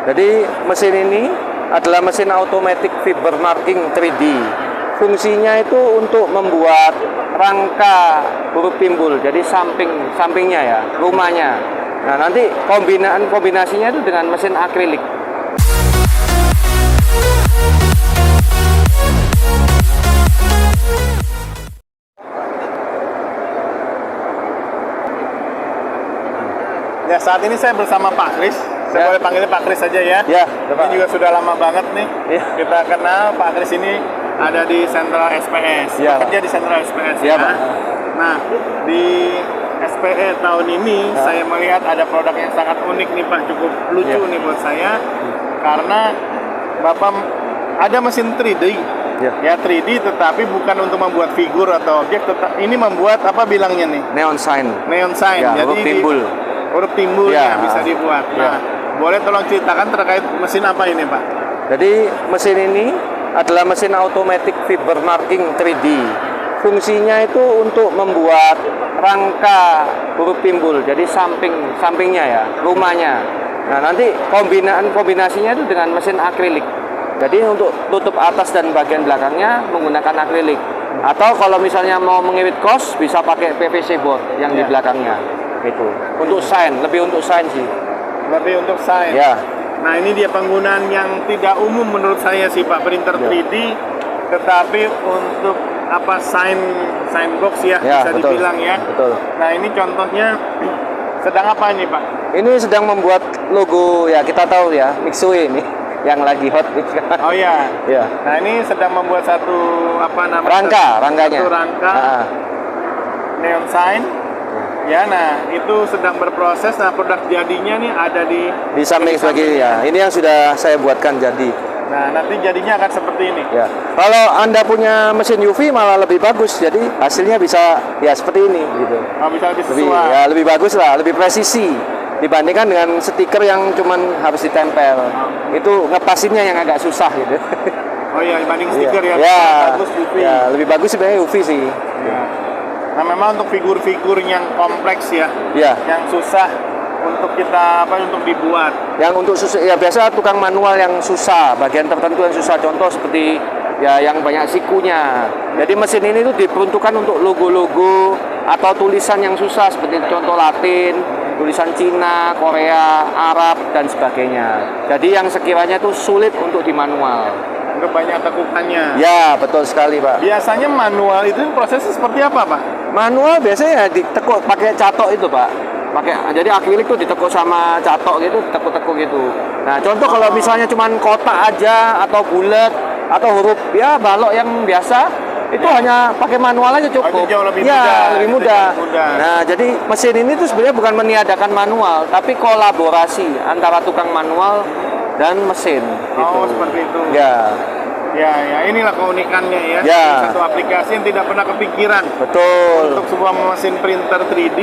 Jadi mesin ini adalah mesin automatic fiber marking 3D. Fungsinya itu untuk membuat rangka huruf timbul. Jadi sampingnya ya, rumahnya. Nah, nanti kombinasinya itu dengan mesin akrilik. Ya, saat ini saya bersama Pak Kris. Saya boleh panggilnya Pak Kris saja ya. Ya, ini juga sudah lama banget nih. Ya. Kita kenal Pak Kris ini ada di Sentral SPS. Ya, bekerja di Sentral SPS ya, ya. Pak. Nah, di SPE tahun ini saya melihat ada produk yang sangat unik nih Pak, cukup lucu nih buat saya. Karena Bapak ada mesin 3D. Ya 3D, tetapi bukan untuk membuat figur atau objek, ini membuat apa bilangnya nih? Neon sign. Neon sign. Ya, jadi huruf timbul. Huruf timbulnya bisa dibuat. Ya. Nah, boleh tolong ceritakan terkait mesin apa ini Pak? Jadi mesin ini adalah mesin automatic fiber marking 3D. Fungsinya itu untuk membuat rangka huruf timbul. Jadi sampingnya ya, rumahnya. Nah, nanti kombinasinya itu dengan mesin akrilik. Jadi untuk tutup atas dan bagian belakangnya menggunakan akrilik. Atau kalau misalnya mau mengirit kos bisa pakai PVC board yang di belakangnya. Gitu. Untuk sign, lebih untuk sign sih. Lebih untuk sign. Ya. Nah, ini dia penggunaan yang tidak umum menurut saya sih Pak, printer 3D, tetapi untuk apa sign box ya, bisa betul. Dibilang ya. Betul. Nah, ini contohnya sedang apa ini Pak? Ini sedang membuat logo ya, kita tahu ya, Mitsui ini yang lagi hot. Oh iya. Ya. Nah, ini sedang membuat satu apa namanya? Rangkanya. Satu rangka. Neon sign. Ya, nah itu sedang berproses. Nah, produk jadinya nih ada di samping sebagai ya. Ini yang sudah saya buatkan jadi. Nah, nanti jadinya akan seperti ini. Ya. Kalau Anda punya mesin UV malah lebih bagus. Jadi hasilnya bisa ya seperti ini gitu. Oh, bisa lebih sesuai. Ya, lebih bagus lah, lebih presisi dibandingkan dengan stiker yang cuman harus ditempel. Itu ngepasinnya yang agak susah gitu. Oh iya, dibanding stiker ya. Bagus UV. Ya, lebih bagus sebenarnya UV sih. Ya. Nah, memang untuk figur-figur yang kompleks ya, yang susah untuk kita untuk dibuat. Yang untuk susah ya biasa tukang manual yang susah, bagian tertentu yang susah. Contoh seperti ya yang banyak sikunya. Jadi mesin ini tuh diperuntukkan untuk logo-logo atau tulisan yang susah seperti contoh Latin, tulisan Cina, Korea, Arab dan sebagainya. Jadi yang sekiranya itu sulit untuk dimanual. Untuk banyak tekukannya. Ya, betul sekali, Pak. Biasanya manual itu prosesnya seperti apa, Pak? Manual biasanya ditekuk pakai catok itu, Pak. Jadi akrilik tuh ditekuk sama catok gitu, tekuk-tekuk gitu. Nah, contoh kalau misalnya cuman kotak aja atau bulat atau huruf ya balok yang biasa itu hanya pakai manual aja cukup. Jauh lebih lebih mudah. Nah, jadi mesin ini tuh sebenarnya bukan meniadakan manual, tapi kolaborasi antara tukang manual dan mesin. Oh, seperti itu. Ya. Ya, inilah keunikannya ya. Satu aplikasi yang tidak pernah kepikiran. Betul. Untuk sebuah mesin printer 3D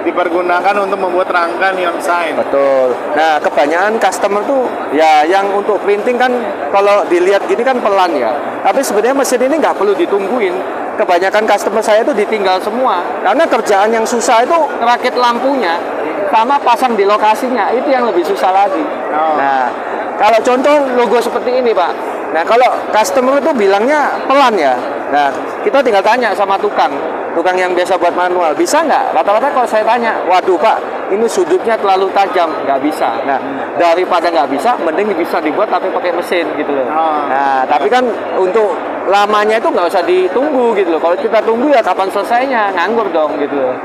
dipergunakan untuk membuat rangka neon sign. Betul. Nah, kebanyakan customer tuh ya yang untuk printing kan kalau dilihat gini kan pelan ya. Tapi sebenarnya mesin ini nggak perlu ditungguin. Kebanyakan customer saya itu ditinggal semua. Karena kerjaan yang susah itu rakit lampunya sama pasang di lokasinya. Itu yang lebih susah lagi. Nah, kalau contoh logo seperti ini, Pak. Nah, kalau customer itu bilangnya pelan ya. Nah, kita tinggal tanya sama tukang yang biasa buat manual, bisa nggak? Rata-rata kalau saya tanya, waduh Pak, ini sudutnya terlalu tajam, nggak bisa. Nah, daripada nggak bisa, mending bisa dibuat tapi pakai mesin gitu loh. Nah, tapi kan untuk lamanya itu nggak usah ditunggu gitu loh. Kalau kita tunggu ya kapan selesainya, nganggur dong gitu loh.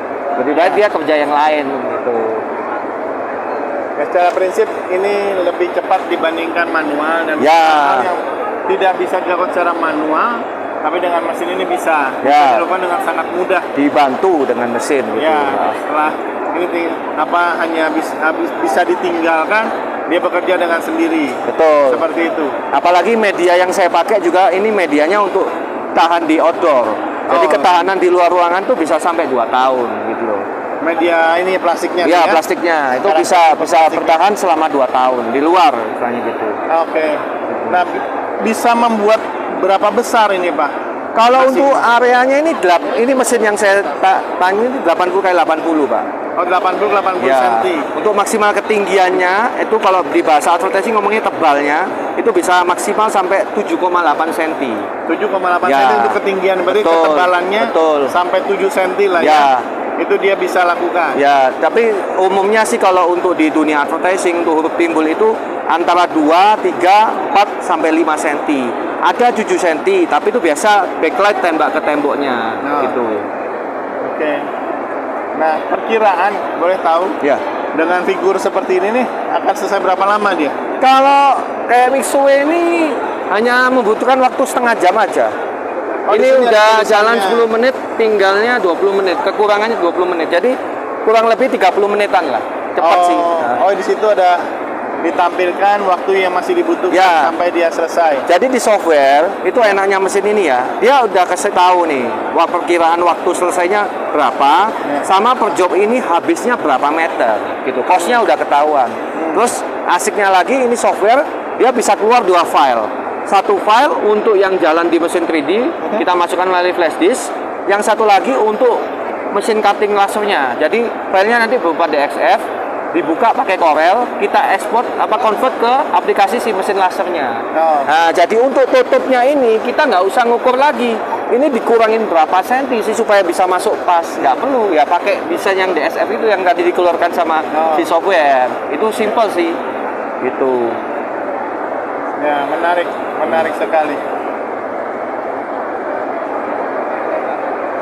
Lebih baik dia kerja yang lain gitu. Ya, secara prinsip ini lebih cepat dibandingkan manual dan hal yang tidak bisa dilakukan secara manual, tapi dengan mesin ini bisa dilakukan dengan sangat mudah. Dibantu dengan mesin gitu. Ya, setelah ini hanya bisa ditinggalkan, dia bekerja dengan sendiri. Betul. Seperti itu. Apalagi media yang saya pakai juga ini medianya untuk tahan di outdoor. Jadi ketahanan di luar ruangan tuh bisa sampai 2 tahun gitu loh. Media ini plastiknya ya? Plastiknya itu bisa bertahan selama 2 tahun di luar misalnya gitu. Oke. Nah, bisa membuat berapa besar ini, Pak? Kalau untuk areanya ini mesin yang saya tanya ini 80 kali 80, Pak. Oh, 80 Ya, cm. untuk maksimal ketinggiannya itu kalau di bahasa advertising ngomongnya tebalnya itu bisa maksimal sampai 7,8 cm. 7,8 Ya. cm untuk ketinggian, berarti Betul, ketebalannya betul. sampai 7 cm lah ya. Ya. Itu dia bisa lakukan. Ya, tapi umumnya sih kalau untuk di dunia advertising untuk huruf timbul itu antara 2, 3, 4 sampai 5 cm. Ada 7 cm, tapi itu biasa backlight tembak ke temboknya Nah. gitu. Oke. Nah, perkiraan boleh tahu Ya. dengan figur seperti ini nih akan selesai berapa lama dia? Kalau kayak Mixway ini hanya membutuhkan waktu setengah jam aja. Oh, di Ini sini udah ada jalan tulisannya. 10 menit, tinggalnya 20 menit. Kekurangannya 20 menit. Jadi kurang lebih 30 menitan lah. Cepat sih. Nah. Oh, di situ ada ditampilkan waktu yang masih dibutuhkan Ya. sampai dia selesai. Jadi di software itu enaknya mesin ini ya, dia udah kasih tahu nih, perkiraan waktu selesainya berapa, Ya. sama per job ini habisnya berapa meter, gitu. Cost-nya udah ketahuan. Terus asiknya lagi ini software dia bisa keluar 2 file. Satu file untuk yang jalan di mesin 3D, kita masukkan melalui flash disk. Yang satu lagi untuk mesin cutting lasernya. Jadi filenya nanti berupa DXF, dibuka pakai Corel, kita ekspor convert ke aplikasi si mesin lasernya. Oh. Nah, jadi untuk tutupnya ini kita nggak usah ngukur lagi. Ini dikurangin berapa senti sih supaya bisa masuk pas. Nggak perlu ya pakai desain yang DSF itu yang tadi dikeluarkan sama Oh. si software. Itu simple sih. Gitu. Ya, menarik sekali.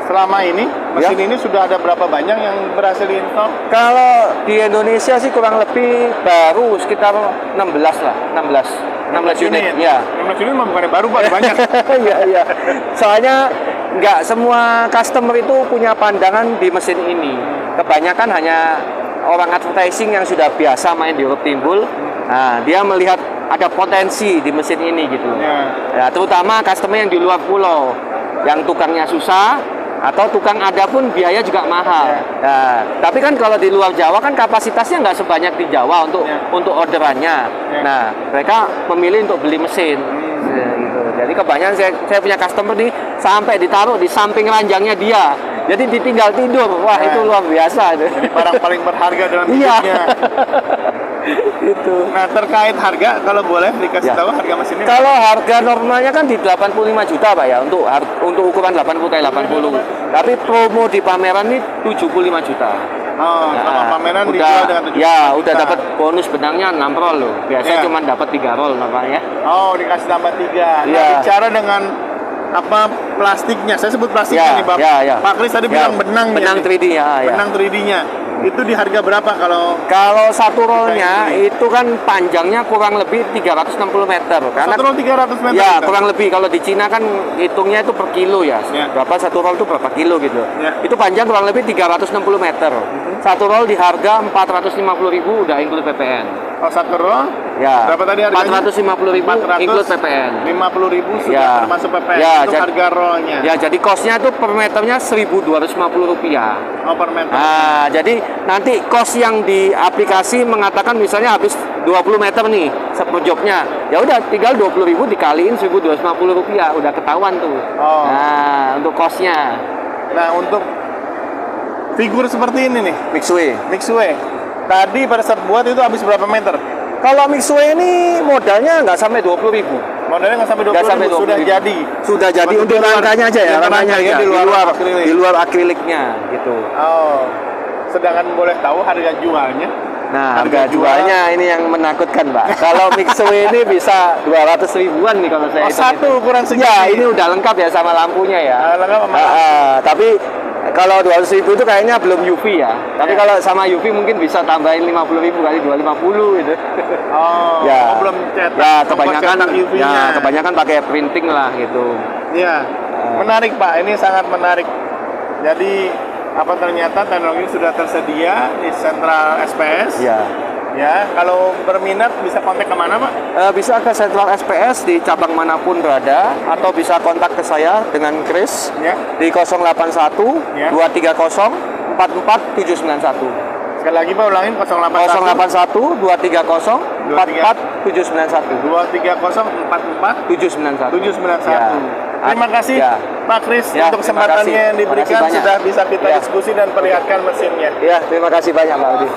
Selama ini mesin ini sudah ada berapa banyak yang berhasil diinstal? Kalau di Indonesia sih kurang lebih baru sekitar 16 lah, 16 unit. Ya. 16 unit mah bukannya baru, Pak, banyak. Iya, iya. Soalnya nggak semua customer itu punya pandangan di mesin ini. Kebanyakan hanya orang advertising yang sudah biasa main di huruf timbul. Nah, dia melihat ada potensi di mesin ini gitu. Ya, terutama customer yang di luar pulau, yang tukangnya susah atau tukang ada pun biaya juga mahal. Nah, tapi kan kalau di luar Jawa kan kapasitasnya nggak sebanyak di Jawa untuk orderannya. Nah, mereka memilih untuk beli mesin. Ya, gitu. Jadi kebanyakan saya punya customer nih sampai ditaruh di samping ranjangnya dia. Jadi ditinggal tidur. Wah, itu luar biasa itu. Jadi barang paling berharga dalam Iya. hidupnya. Itu. Nah, terkait harga, kalau boleh dikasih Ya. tahu harga mesinnya? Kalau harga normalnya kan di 85 juta Pak ya untuk ukuran 80 x 80. Tapi promo di pameran ini 75 juta. Oh, sama pameran udah, dijual dengan 70 ya juta. udah dapat bonus benangnya 6 roll loh. Biasanya Ya. cuma dapat 3 roll normalnya. Oh, dikasih tambah 3. Nah, Iya. bicara dengan apa plastiknya, saya sebut plastiknya Ya, nih, Pak. ya, ya. Pak Kris tadi Ya, bilang benangnya. benang nih. 3D ya, ya. Benang 3D-nya. Itu di harga berapa kalau Kalau satu rollnya Kayak itu kan panjangnya kurang lebih 360 meter. Karena satu roll 300 meter? ya gitu? kurang lebih kalau di Cina kan hitungnya itu per kilo ya. Ya. Berapa satu roll itu berapa kilo gitu. Ya. Itu panjang kurang lebih 360 meter. Satu roll di harga 450.000 udah include PPN. Oh, satu roll? Ya. Berapa tadi harganya? 450.000 include PPN. 50.000 sudah Ya. termasuk PPN. Ya, itu harga rollnya. Ya, jadi costnya itu per meternya 1.250 rupiah. Oh, per meter. Nah, jadi nanti cost yang di aplikasi mengatakan misalnya habis 20 meter nih per jobnya. Ya udah tinggal 20.000 dikaliin 1.250 rupiah, udah ketahuan tuh. Oh. Nah, untuk costnya. Nah, untuk figur seperti ini nih, Mixway. Mixway. Tadi pada saat buat itu habis berapa meter? Kalau Mixway ini modalnya nggak sampai 20.000. Modalnya nggak sampai 20.000, Nggak sampai sudah 20.000. jadi. Sudah jadi Maksudnya untuk di luar- rangkanya aja ya, di rangkanya rangkanya, aja. di luar akrilik. Di luar akriliknya gitu. Oh. Sedangkan boleh tahu harga jualnya? Nah, harga jualnya ini yang menakutkan, Pak. Kalau Mixway ini bisa 200 ribuan nih kalau saya Oh, hitung-hitung. satu ukuran segini. Ya, ini udah lengkap ya sama lampunya ya. Lengkap sama Tapi kalau 200.000 itu kayaknya belum UV ya. Tapi Ya. kalau sama UV mungkin bisa tambahin 50.000 kali 250 gitu. Oh, Ya. belum cetak. Ya, belum kebanyakan cetak UV-nya. ya kebanyakan pakai printing lah gitu. Iya, menarik Pak. Ini sangat menarik. Jadi apa ternyata teknologi sudah tersedia di sentral SPS. Ya. Ya, kalau berminat bisa kontak kemana Pak? Bisa ke sentral SPS di cabang manapun berada atau bisa kontak ke saya dengan Chris Ya. di 081 Ya. 230 44 791. Sekali lagi Pak, ulangin 081 081 230 44 791. 230 44 791. 791. Ya. Terima kasih Ya. Pak Kris Ya, untuk terima kesempatannya kasih. yang diberikan, Terima kasih banyak. sudah bisa kita Ya. diskusi dan perlihatkan mesinnya. Ya, terima kasih banyak Pak Budi.